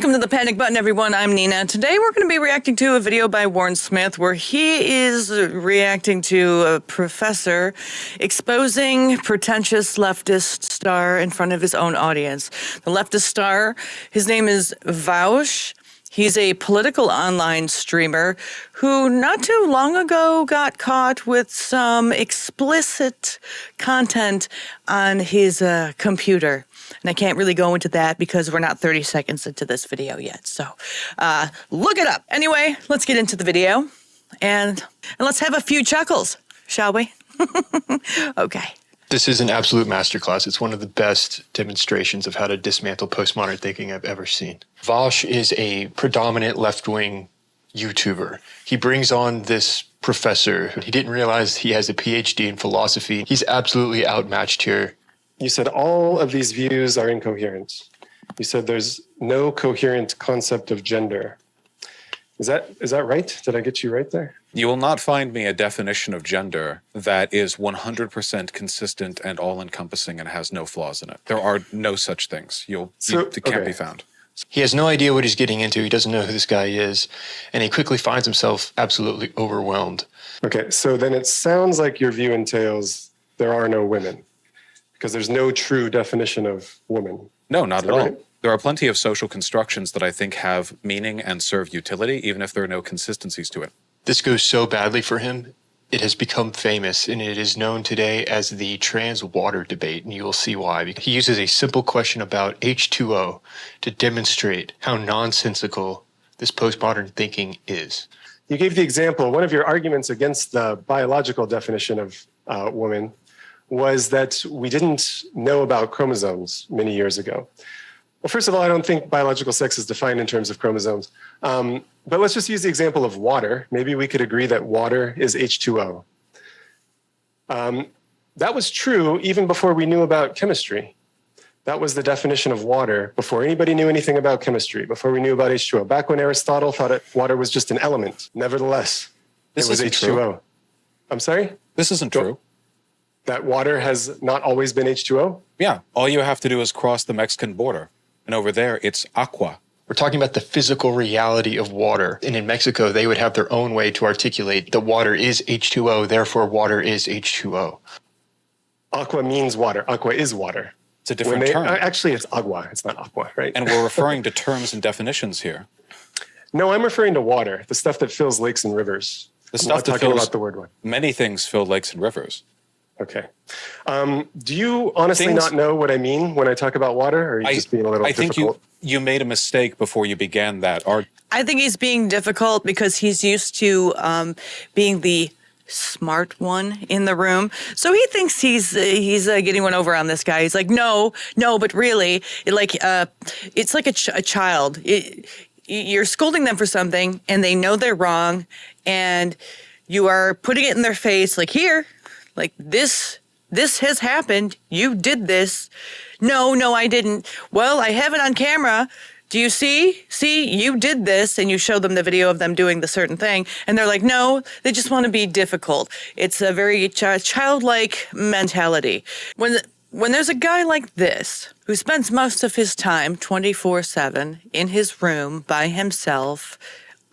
Welcome to the Panic Button, everyone. I'm Nina. Today we're going to be reacting to a video by Warren Smith where he is reacting to a professor exposing pretentious leftist star in front of his own audience. The leftist star, his name is Vaush. He's a political online streamer who not too long ago got caught with some explicit content on his computer. And I can't really go into that because we're not 30 seconds into this video yet. So look it up. Anyway, let's get into the video and let's have a few chuckles, shall we? Okay. This is an absolute masterclass. It's one of the best demonstrations of how to dismantle postmodern thinking I've ever seen. Vaush is a predominant left-wing YouTuber. He brings on this professor. He didn't realize he has a PhD in philosophy. He's absolutely outmatched here. You said all of these views are incoherent. You said there's no coherent concept of gender. Is that right? Did I get you right there? You will not find me a definition of gender that is 100% consistent and all-encompassing and has no flaws in it. There are no such things. It can't be found. He has no idea what he's getting into. He doesn't know who this guy is, and he quickly finds himself absolutely overwhelmed. Okay, so then it sounds like your view entails there are no women, because there's no true definition of woman. No, not at all. Right? There are plenty of social constructions that I think have meaning and serve utility, even if there are no consistencies to it. This goes so badly for him. It has become famous, and it is known today as the trans water debate, and you will see why. He uses a simple question about H2O to demonstrate how nonsensical this postmodern thinking is. You gave the example, one of your arguments against the biological definition of woman was that we didn't know about chromosomes many years ago. Well, first of all, I don't think biological sex is defined in terms of chromosomes. But let's just use the example of water. Maybe we could agree that water is H2O. That was true even before we knew about chemistry. That was the definition of water before anybody knew anything about chemistry, before we knew about H2O. Back when Aristotle thought water was just an element. Nevertheless, it was H2O. True. I'm sorry? This isn't true. That water has not always been H2O? Yeah, all you have to do is cross the Mexican border. And over there, it's aqua. We're talking about the physical reality of water. And in Mexico, they would have their own way to articulate that water is H2O, therefore water is H2O. Aqua means water. Aqua is water. It's a different term. Actually, it's agua. It's not aqua, right? And we're referring to terms and definitions here. No, I'm referring to water, the stuff that fills lakes and rivers. The stuff that talking fills about the word one. Many things fill lakes and rivers. Okay. Do you honestly not know what I mean when I talk about water, or are you just being a little difficult? I think you made a mistake before you began that argument. I think he's being difficult because he's used to being the smart one in the room. So he thinks he's getting one over on this guy. He's like, no, but really, it's like a child. You're scolding them for something, and they know they're wrong, and you are putting it in their face, like, here, like, this has happened. You did this. No, I didn't. Well, I have it on camera. Do you see? See, you did this. And you show them the video of them doing the certain thing. And they're like, no, they just want to be difficult. It's a very childlike mentality. When there's a guy like this who spends most of his time 24/7 in his room by himself,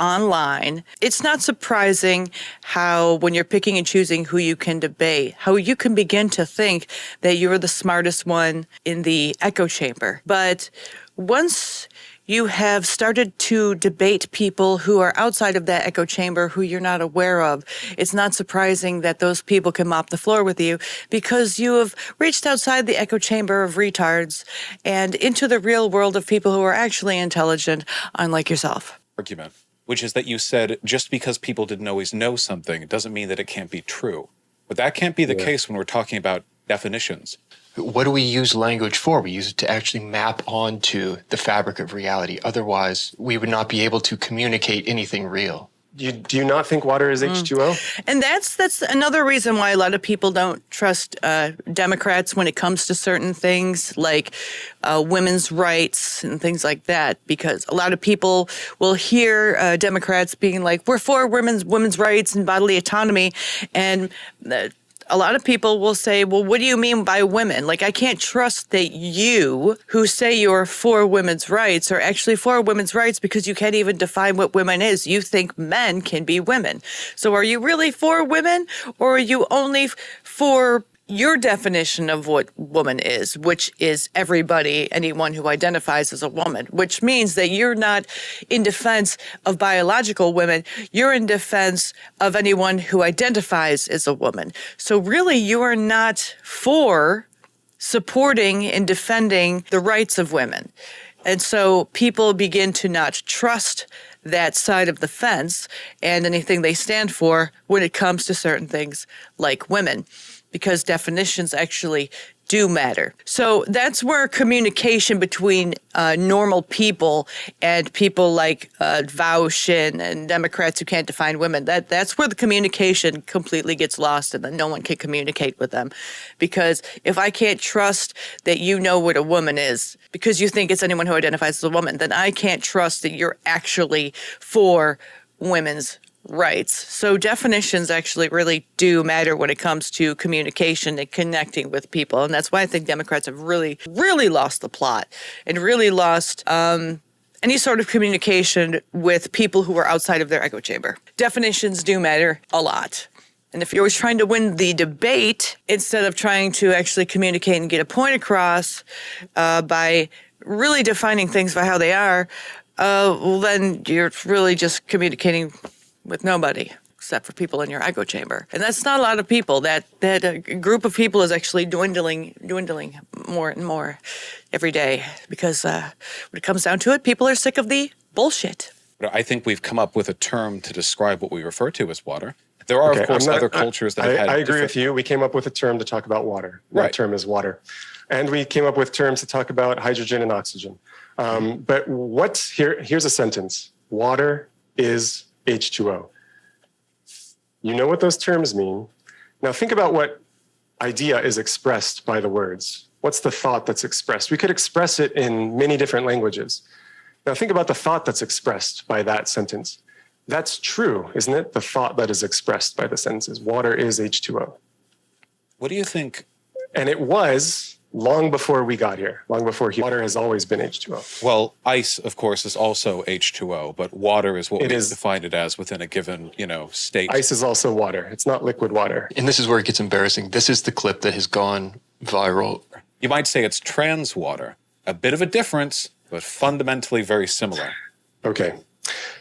online, it's not surprising how, when you're picking and choosing who you can debate, how you can begin to think that you're the smartest one in the echo chamber. But once you have started to debate people who are outside of that echo chamber who you're not aware of, it's not surprising that those people can mop the floor with you because you have reached outside the echo chamber of retards and into the real world of people who are actually intelligent, unlike yourself. Argument, which is that you said just because people didn't always know something, it doesn't mean that it can't be true. But that can't be the case when we're talking about definitions. What do we use language for? We use it to actually map onto the fabric of reality. Otherwise, we would not be able to communicate anything real. Do you not think water is H2O? And that's another reason why a lot of people don't trust Democrats when it comes to certain things like women's rights and things like that, because a lot of people will hear Democrats being like, we're for women's rights and bodily autonomy, and a lot of people will say, well, what do you mean by women? Like, I can't trust that you, who say you're for women's rights, are actually for women's rights because you can't even define what women is. You think men can be women. So are you really for women, or are you only for your definition of what woman is, which is everybody, anyone who identifies as a woman, which means that you're not in defense of biological women, you're in defense of anyone who identifies as a woman. So really, you are not for supporting and defending the rights of women. And so people begin to not trust that side of the fence and anything they stand for when it comes to certain things like women, because definitions actually do matter. So that's where communication between normal people and people like Vaush and Democrats who can't define women, that's where the communication completely gets lost, and then no one can communicate with them. Because if I can't trust that you know what a woman is because you think it's anyone who identifies as a woman, then I can't trust that you're actually for women's rights. So definitions actually really do matter when it comes to communication and connecting with people. And that's why I think Democrats have really, really lost the plot and really lost any sort of communication with people who are outside of their echo chamber. Definitions do matter a lot. And if you're always trying to win the debate instead of trying to actually communicate and get a point across by really defining things by how they are, well, then you're really just communicating with nobody except for people in your echo chamber. And that's not a lot of people. That group of people is actually dwindling more and more every day because when it comes down to it, people are sick of the bullshit. I think we've come up with a term to describe what we refer to as water. There are, of course, other cultures that have had... I agree with you. We came up with a term to talk about water. That term is water. And we came up with terms to talk about hydrogen and oxygen. But here's a sentence. Water is H2O. You know what those terms mean. Now think about what idea is expressed by the words. What's the thought that's expressed? We could express it in many different languages. Now think about the thought that's expressed by that sentence. That's true, isn't it? The thought that is expressed by the sentences. Water is H2O. What do you think? And it was long before we got here, long before water has always been H2O. Well, ice, of course, is also H2O, but water is what we define it as within a given, state. Ice is also water. It's not liquid water. And this is where it gets embarrassing. This is the clip that has gone viral. You might say it's trans water. A bit of a difference, but fundamentally very similar. Okay.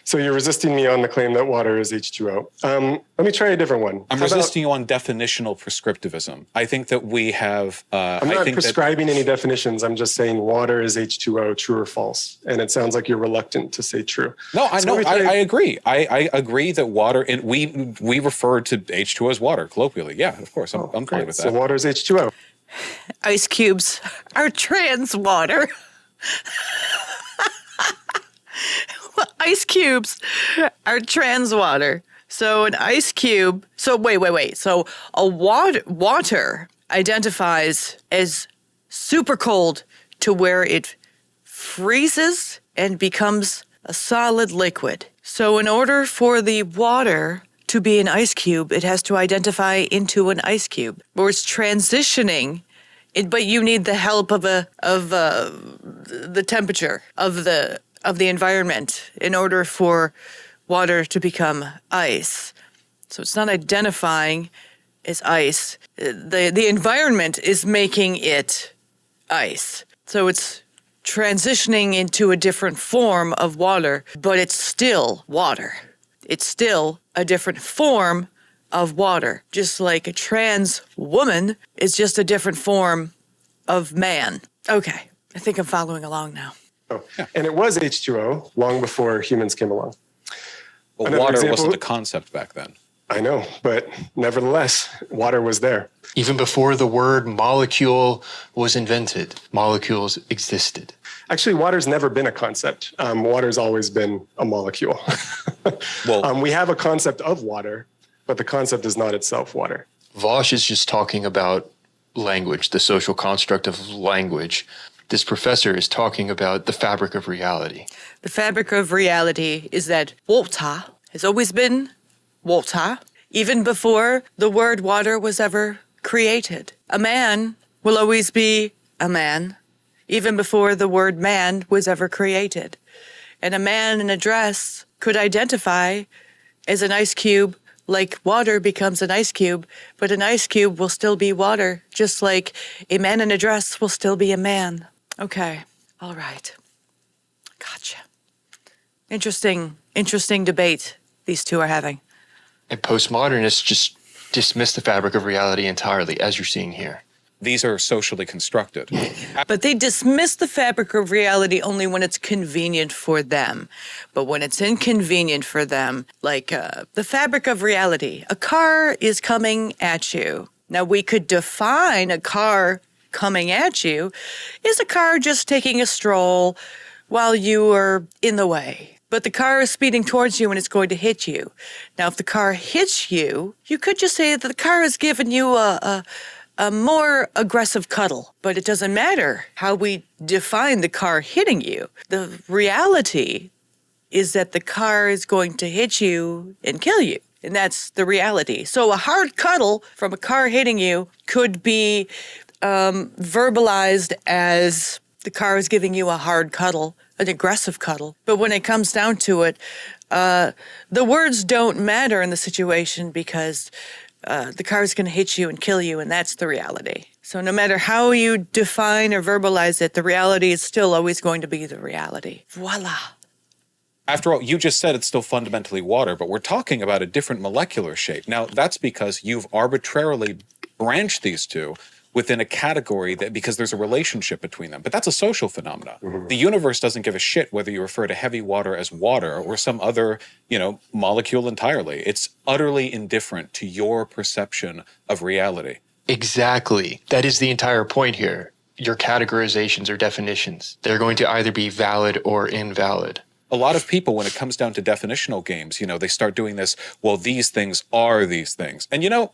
So you're resisting me on the claim that water is H2O. Let me try a different one. I'm resisting you on definitional prescriptivism. I think that we have... I'm not prescribing any definitions. I'm just saying water is H2O, true or false. And it sounds like you're reluctant to say true. No, I agree. I agree that water... And we refer to H2O as water, colloquially. Yeah, of course. I'm fine with that. So water is H2O. Ice cubes are trans water. Ice cubes are trans water. So an ice cube, so wait. So a water identifies as super cold to where it freezes and becomes a solid liquid. So in order for the water to be an ice cube, it has to identify into an ice cube. Or it's transitioning, but you need the help of the temperature of the environment in order for water to become ice. So it's not identifying as ice. The environment is making it ice. So it's transitioning into a different form of water, but it's still water. It's still a different form of water. Just like a trans woman is just a different form of man. Okay, I think I'm following along now. Oh, yeah. And it was H2O long before humans came along. Well, water wasn't a concept back then. I know, but nevertheless, water was there. Even before the word molecule was invented, molecules existed. Actually, water's never been a concept. Water's always been a molecule. We have a concept of water, but the concept is not itself water. Vaush is just talking about language, the social construct of language. This professor is talking about the fabric of reality. The fabric of reality is that water has always been water. even before the word water was ever created. A man will always be a man, even before the word man was ever created. And a man in a dress could identify as an ice cube, like water becomes an ice cube, but an ice cube will still be water, just like a man in a dress will still be a man. Okay, all right. Gotcha. Interesting debate these two are having. And postmodernists just dismiss the fabric of reality entirely, as you're seeing here. These are socially constructed. But they dismiss the fabric of reality only when it's convenient for them. But when it's inconvenient for them, like the fabric of reality, a car is coming at you. Now, we could define a car coming at you. Is a car just taking a stroll while you are in the way? But the car is speeding towards you and it's going to hit you. Now, if the car hits you, you could just say that the car has given you a more aggressive cuddle, but it doesn't matter how we define the car hitting you. The reality is that the car is going to hit you and kill you, and that's the reality. So a hard cuddle from a car hitting you could be verbalized as the car is giving you a hard cuddle, an aggressive cuddle. But when it comes down to it, the words don't matter in the situation because the car is going to hit you and kill you, and that's the reality. So no matter how you define or verbalize it, the reality is still always going to be the reality. Voila. After all, you just said it's still fundamentally water, but we're talking about a different molecular shape. Now, that's because you've arbitrarily branched these two within a category that because there's a relationship between them. But that's a social phenomenon. Mm-hmm. The universe doesn't give a shit whether you refer to heavy water as water or some other, molecule entirely. It's utterly indifferent to your perception of reality. Exactly. That is the entire point here. Your categorizations or definitions, they're going to either be valid or invalid. A lot of people, when it comes down to definitional games, they start doing this, well, these things are these things. And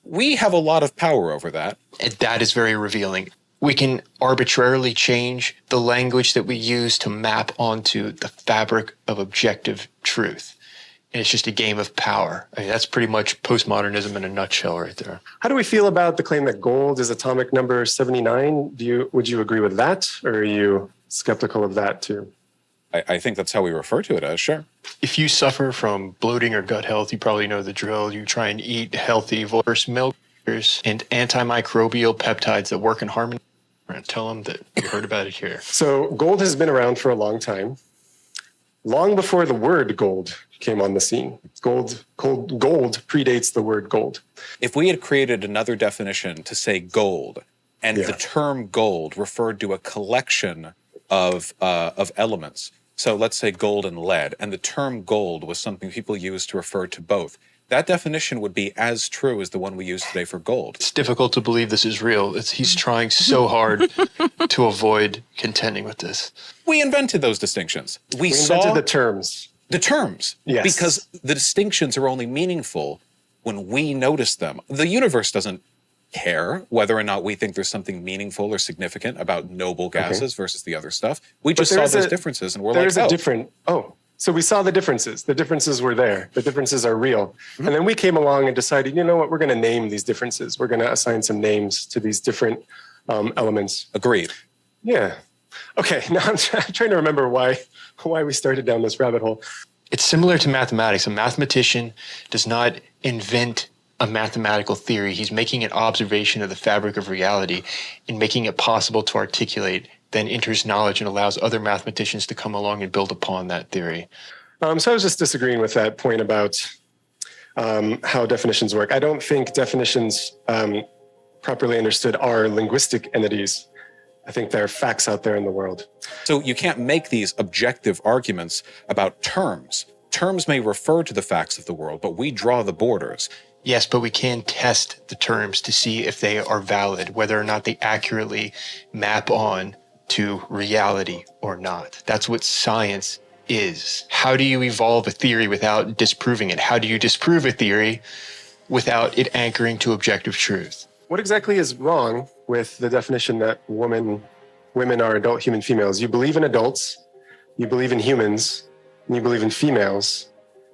we have a lot of power over that. And that is very revealing. We can arbitrarily change the language that we use to map onto the fabric of objective truth. And it's just a game of power. I mean, that's pretty much postmodernism in a nutshell right there. How do we feel about the claim that gold is atomic number 79? Would you agree with that, or are you skeptical of that too? I think that's how we refer to it as, sure. If you suffer from bloating or gut health, you probably know the drill. You try and eat healthy versus milk and antimicrobial peptides that work in harmony. We're going to tell them that you heard about it here. So gold has been around for a long time, long before the word gold came on the scene. Gold predates the word gold. If we had created another definition to say gold, and the term gold referred to a collection of elements, so let's say gold and lead, and the term gold was something people used to refer to both, that definition would be as true as the one we use today for gold. It's difficult to believe this is real. He's trying so hard to avoid contending with this. We invented those distinctions. We invented the terms. The terms. Yes. Because the distinctions are only meaningful when we notice them. The universe doesn't care whether or not we think there's something meaningful or significant about noble gases versus the other stuff. We just saw those differences and we're like, so we saw the differences. The differences were there. The differences are real. Mm-hmm. And then we came along and decided, you know what, we're going to name these differences. We're going to assign some names to these different elements. Agreed. Yeah. Okay, now I'm trying to remember why we started down this rabbit hole. It's similar to mathematics. A mathematician does not invent a mathematical theory. He's making an observation of the fabric of reality and making it possible to articulate, then enters knowledge and allows other mathematicians to come along and build upon that theory. So I was just disagreeing with that point about how definitions work. I don't think definitions properly understood are linguistic entities. I think there are facts out there in the world. So you can't make these objective arguments about terms. Terms may refer to the facts of the world, but we draw the borders. Yes, but we can test the terms to see if they are valid, whether or not they accurately map on to reality or not. That's what science is. How do you evolve a theory without disproving it? How do you disprove a theory without it anchoring to objective truth? What exactly is wrong with the definition that women are adult human females? You believe in adults, you believe in humans, and you believe in females.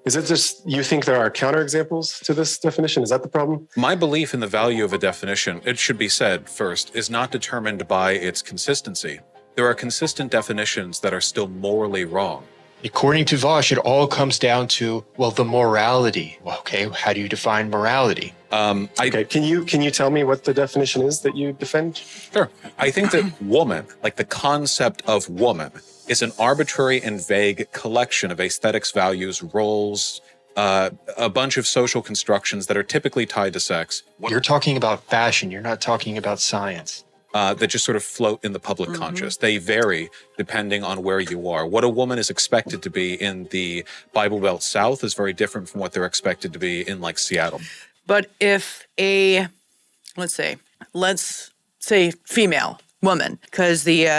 Is it just you think there are counterexamples to this definition? Is that the problem? My belief in the value of a definition, it should be said first, is not determined by its consistency. There are consistent definitions that are still morally wrong. According to Vosh, it all comes down to, well, the morality. Well, okay, how do you define morality? Okay, can you tell me what the definition is that you defend? Sure. I think that woman, like the concept of woman, is an arbitrary and vague collection of aesthetics, values, roles, a bunch of social constructions that are typically tied to sex. You're talking about fashion. You're not talking about science. That just sort of float in the public conscious. They vary depending on where you are. What a woman is expected to be in the Bible Belt South is very different from what they're expected to be in like Seattle. But if let's say female woman, because the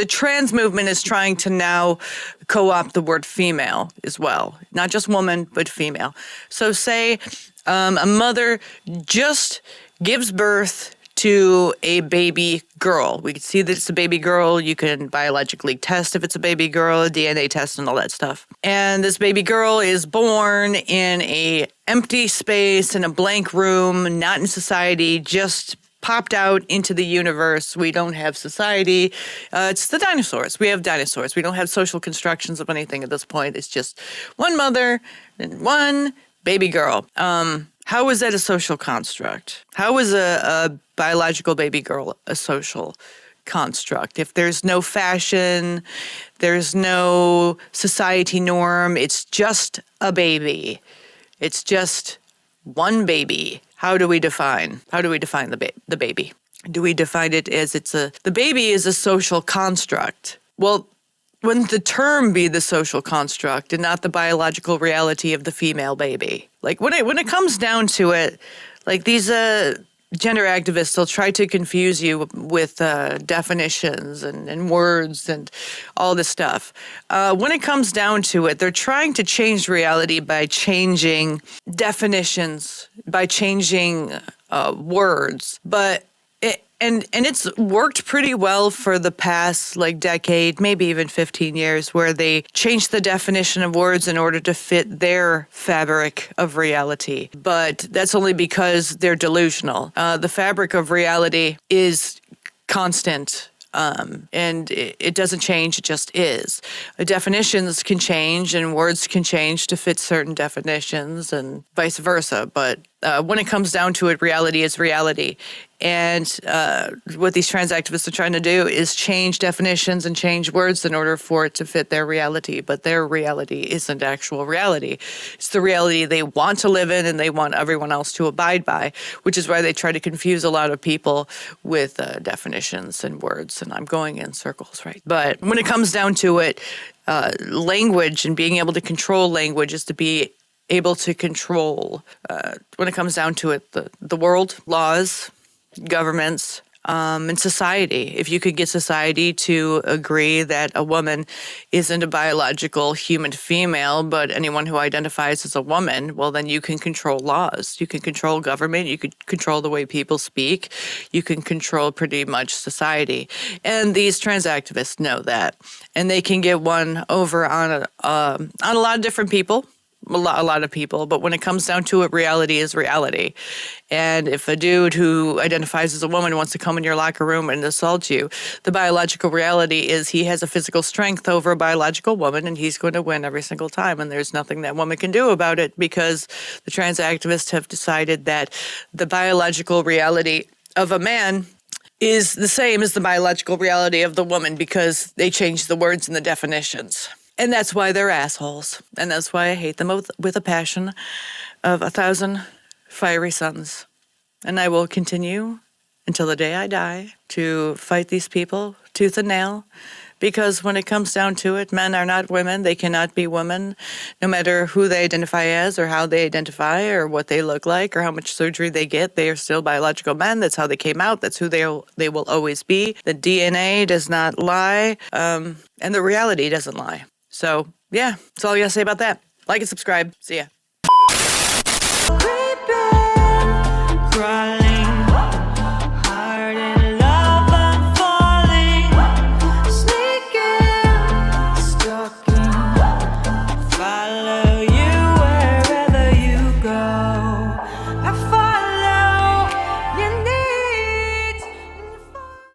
trans movement is trying to now co-opt the word female as well, not just woman but female. So say a mother just gives birth to a baby girl. We can see that it's a baby girl. You can biologically test if it's a baby girl, a DNA test and all that stuff. And this baby girl is born in a empty space, in a blank room, not in society, just popped out into the universe. We don't have society. It's the dinosaurs. We have dinosaurs. We don't have social constructions of anything at this point. It's just one mother and one baby girl. How is that a social construct? How is a biological baby girl a social construct? If there's no fashion, there's no society norm, it's just a baby. It's just one baby. How do we define the baby? Do we define it as the baby is a social construct? Well, wouldn't the term be the social construct and not the biological reality of the female baby? Like when it comes down to it, like these gender activists will try to confuse you with definitions and words and all this stuff. When it comes down to it, they're trying to change reality by changing definitions, by changing words, but it's worked pretty well for the past decade, maybe even 15 years, where they changed the definition of words in order to fit their fabric of reality. But that's only because they're delusional. The fabric of reality is constant. And it doesn't change, it just is. Definitions can change and words can change to fit certain definitions and vice versa. But when it comes down to it, reality is reality. And what these trans activists are trying to do is change definitions and change words in order for it to fit their reality. But their reality isn't actual reality. It's the reality they want to live in and they want everyone else to abide by, which is why they try to confuse a lot of people with definitions and words. And I'm going in circles, right? But when it comes down to it, language and being able to control language is to be able to control, when it comes down to it, the world, laws, governments, and society. If you could get society to agree that a woman isn't a biological human female, but anyone who identifies as a woman, well, then you can control laws. You can control government. You could control the way people speak. You can control pretty much society. And these trans activists know that. And they can get one over on a lot of different people. A lot of people, but when it comes down to it, reality is reality. And if a dude who identifies as a woman wants to come in your locker room and assault you, the biological reality is he has a physical strength over a biological woman and he's going to win every single time. And there's nothing that woman can do about it because the trans activists have decided that the biological reality of a man is the same as the biological reality of the woman because they changed the words and the definitions. And that's why they're assholes. And that's why I hate them with a passion of 1,000 fiery suns. And I will continue until the day I die to fight these people tooth and nail. Because when it comes down to it, men are not women. They cannot be women, no matter who they identify as or how they identify or what they look like or how much surgery they get. They are still biological men. That's how they came out. That's who they will always be. The DNA does not lie, and the reality doesn't lie. So, yeah, that's all I got to say about that. Like and subscribe. See ya.